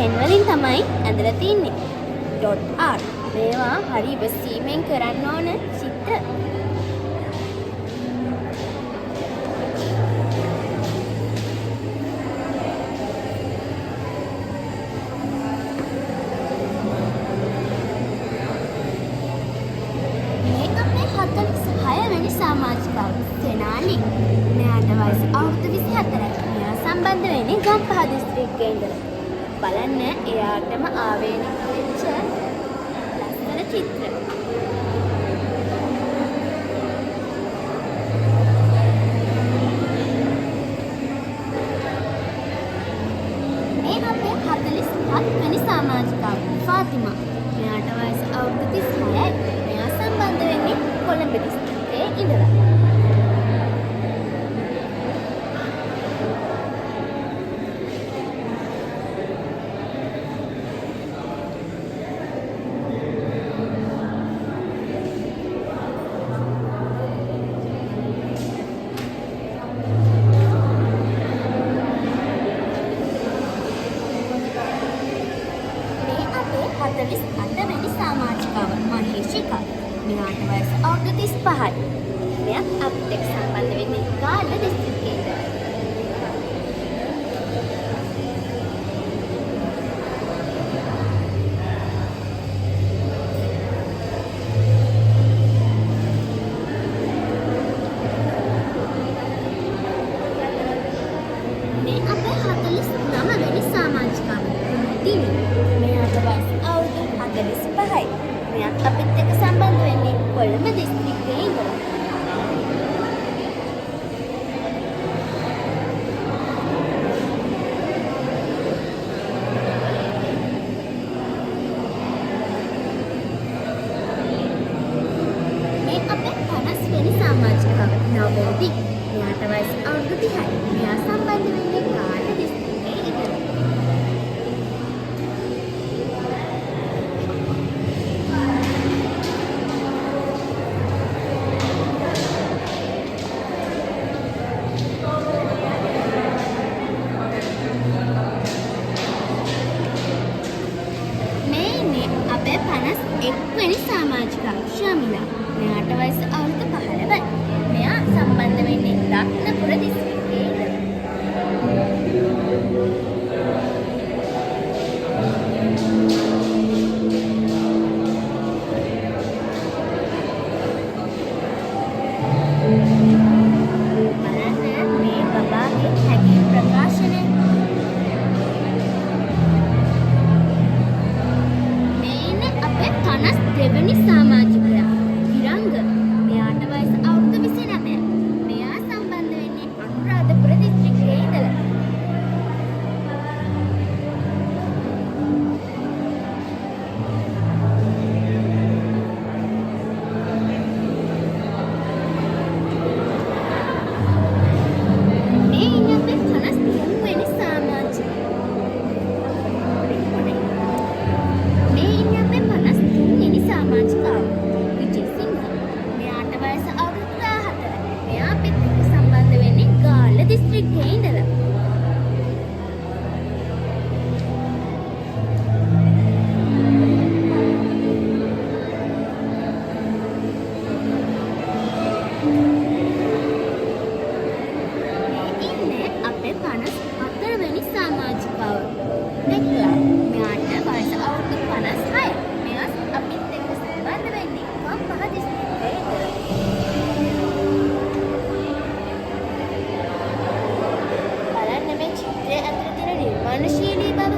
පෙන් වලින් තමයි ඇඳලා තින්නේ. .r මේවා හරි ඉවසීමෙන් කරන්න ඕන චිත්‍ර. මේ අපේ 46 වෙනි සමාජිකාව සෙනාලි. මෙයාට වයස අවුරුදු 24යි. මෙයා සම්බන්ධ වෙන්නේ ගම්පහ දිස්ත්‍රික්කයේ ඉඳලා. බලන්න එයාටම ආවේනික වෙච්ච ලස්සන චිත්‍ර. මේ අපේ 47 වෙනි සමාජිකාව ෆාතිමා. මෙයාට වයස අවුරුදු 36යි. මෙයා සම්බන්ධ වෙන්නේ කොළඹ දිස්ත්‍රික්කයේ ඉඳලා. වෙනි සමාජිකාව මහේෂිකා. මෙයාට වයස අවුරුදු 35යි. මෙයා අපිට එක්ක සම්බන්ධ වෙන්නේ ගාල්ල දිස්ත්‍රික්කයේ ඉඳලා. මේ අපේ 49 වෙනි සමාජිකාව දිනි. මෙයාට වයස අවුරුදු 45යි. මෙයා අපිත් එක්ක සම්බන්ධ වෙන්නේ කොළඹ දිස්ත්‍රික්කයේ ඉඳලා. මේ අපේ 50 වෙනි සමාජිකාව නවෝදි. මෙයාට වයස අවුරුදු 30යි. මෙයා සම්බන්ධ වෙන්නේ ගාල්ල දිස්ත්‍රික්කයේ ඉඳලා. අපේ 51 වෙනි සමාජිකාව ශාමිලා. මෙයාට වයස අවුරුදු 15යි. මෙයා සම්බන්ධ වෙන්නේ රත්නපුර දිස්ත්‍රික්කයේ ඉඳලා. බලන්න මේ බබාගේ හැකි ප්‍රකාශනය. දෙවනි සමාජිකයා විරංග. මෙයාට වයස අවුරුදු 29යි. මෙයා සම්බන්ධ වෙන්නේ අනුරාධපුර දිස්ත්‍රික්කයේ ඉඳලා. මේ ඉන්නේ අපේ 53 වෙනි සමාජිකයා. මේ ඉන්නේ අපේ 53 වෙනි සමාජිකාව විජේසිංහ. මෙයාට වයස අවුරුදු 14යි. මෙයා අපිත් එක්ක සම්බන්ධ වෙන්නේ ගාල්ල දිස්ත්‍රික්කයේ ඉඳලා. මේ ඉන්නේ අපේ 54 වෙනි සමාජිකාව නෙක්ලා. මෙයාට වයස අවුරුදු 56යි. මෙයා අපිත් එක්ක සම්බන්ධ වෙන්නේ ගම්පහ දිස්ත්‍රික්කයේ ඉඳලා. බලන්න මේ චිත්‍රයේ ඇතුළේ තියෙන නිර්මාණශීලී බව.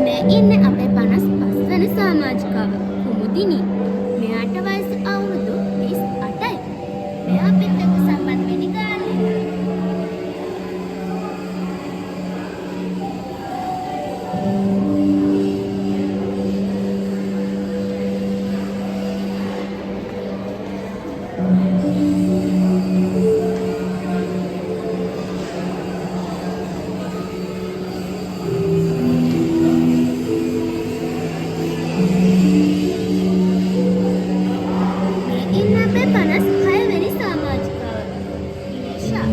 මේ ඉන්නේ අපේ 55 වෙනි සමාජිකාව කුමුදිනි. මෙයාට වයස අවුරුදු 38යි. මෙයා අපිත් එක්ක සම්බන්ධ වෙන්නේ ගාල්ලේ. ඉන්න අපේ 56 වෙනි සමාජිකාව. ඉනිෂා.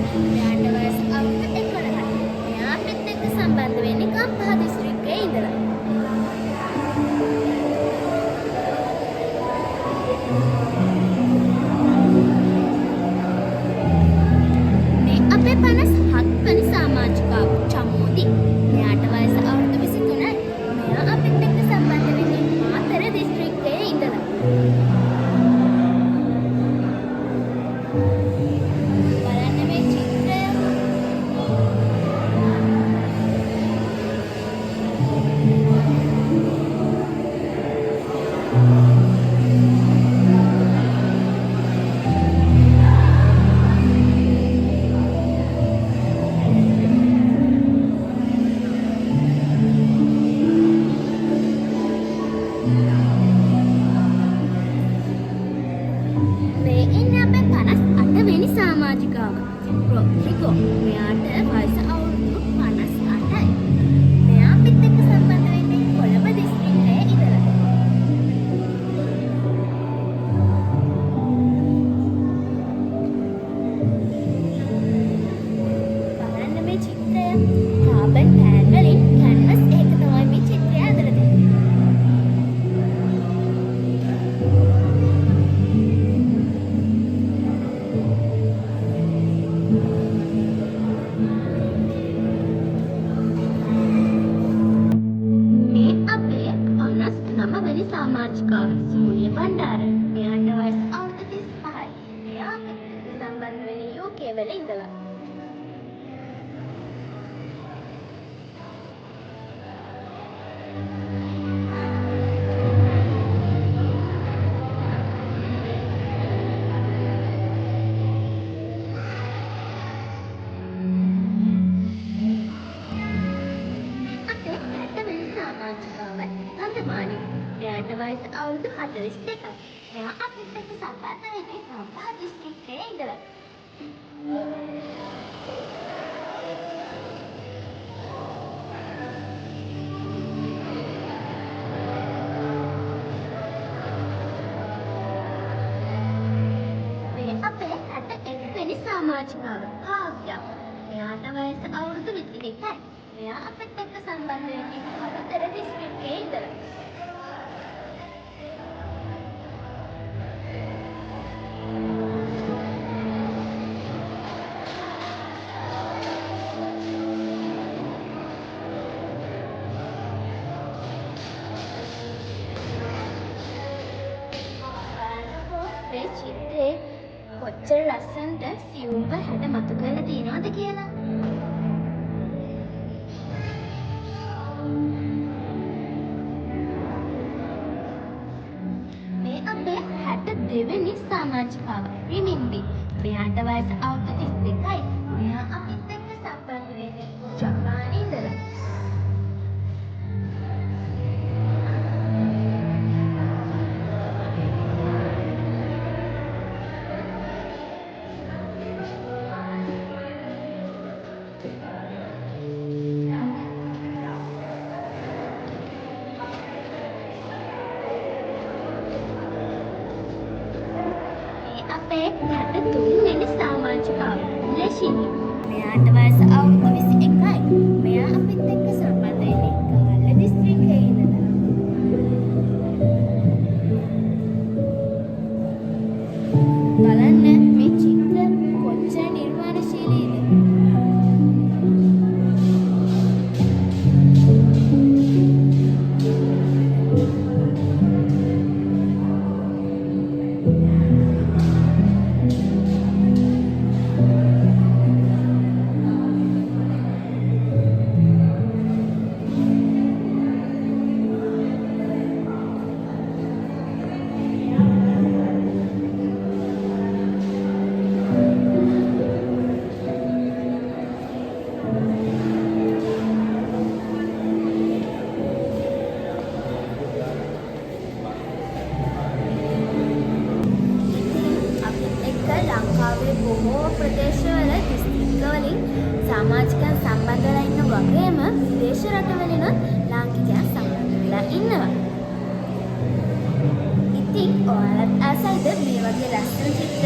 සමාජිකාව සූර්ය බණ්ඩාර. මෙයාට වයස අවුරුදු 35යි. මෙයා සම්බන්ධ වෙන්නේ UK වල ඉඳලා. මෙයාට වයස අවුරුදු 42යි. මෙයා අපිත් එක්ක සම්බන්ධ වෙන්නේ ගම්පහ දිස්ත්‍රික්කයේ ඉඳලා. මේ අපේ 61 වෙනි සමාජිකාව කාව්‍යා. මෙයාට වයස අවුරුදු 22යි. මෙයා අපිත් එක්ක සම්බන්ධ වෙන්නේ කලුතර දිස්ත්‍රික්කයේ ඉඳලා. මේ චිත්‍රේ කොච්චර ලස්සනට සියුම්ව හැඩ මතු කරලා තියෙනවද කියලා. මේ අපේ 62 වෙනි සමාජිකාව රිමින්බි. මෙයාට වයස අවුරුදු 32යි. මෙයා අපිත් එක්ක සම්බන්ධ වෙන්නේ ජපානයේ ඉඳලා. අපේ 63 වෙනි සමාජිකාව ලෙෂිනි. මෙයාට වයස අවුරුදු 21යි. මෙයා අපිත් එක්ක සම්බන්ධ වෙන්නේ කාල්ල දිස්ත්‍රික්කයේ ඉඳලා. බලන්න මේ චිත්‍ර කොච්චර නිර්මාණශීලීද. ලංකාවේ බොහෝ ප්‍රදේශවල දිස්ත්‍රික්කවලින් සමාජිකයන් සම්බන්ධ වෙලා ඉන්න වගේම විදේශ රටවලිනුත් ලාංකිකයන් සම්බන්ධ වෙලා ඉන්නවා. ඉතින් ඔයාලත් ආසයිද මේ වගේ ලස්සන චිත්‍ර